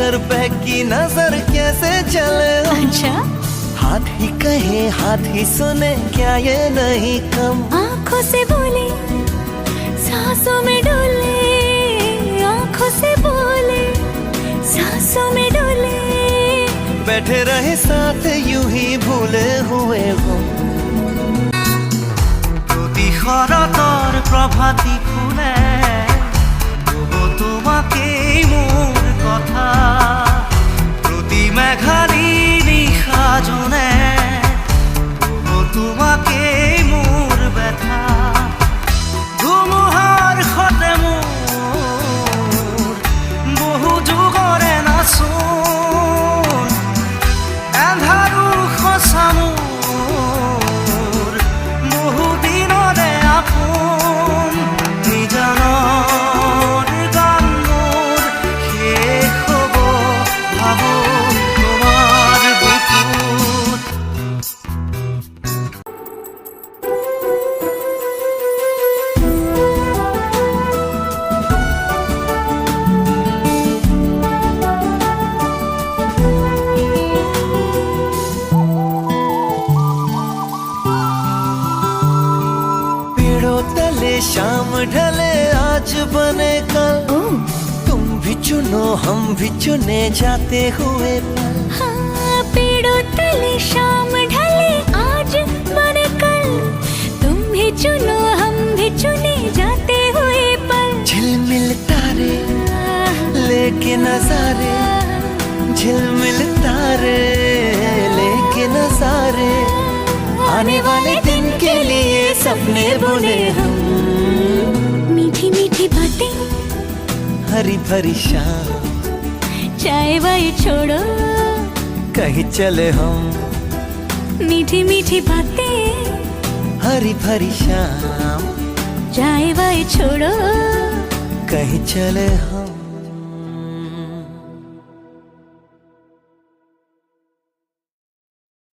घर पे की नजर कैसे चले हम। अच्छा, हाथ ही कहे हाथ ही सुने, क्या ये नहीं कम। आंखों से बोले सांसों में डोले, आंखों से बोले सांसों में डोले। बैठे रहे साथ यूं ही भूले हुए हम। প্রতি শরতৰ প্রভাতী ফুলে কব তোমাকেই মোৰ কথা। প্রতি মেঘালী নিশা জোনে কব তোমাকেই মোৰ ব্যথা। ধুমুহাৰ সতে মোৰ বহু যুগৰে নাচোন, এন্ধাৰো সঁচা মোৰ বহু দিনৰে আপোন। নিজানৰ গান মোৰ শেষ হ'ব ভাবো তোমাৰ বুকুত। पेड़ों तले शाम ढले आज बने कल, तुम भी चुनो हम भी चुने जाते हुए पल। हाँ, पेड़ों तले शाम ढले आज बने कल, तुम भी चुनो हम भी चुने जाते हुए पल। झिलमिल तारे लेके नजारे, झिलमिल तारे लेके नजारे, आने वाले दिन के लिए सपने बुने हम। मीठी मीठी बातें हरी भरी शाम, चाय वाय छोड़ो, कहीं चले हम। मीठी मीठी बातें हरी भरी शाम, चाय वाय छोड़ो। कहीं चले हम।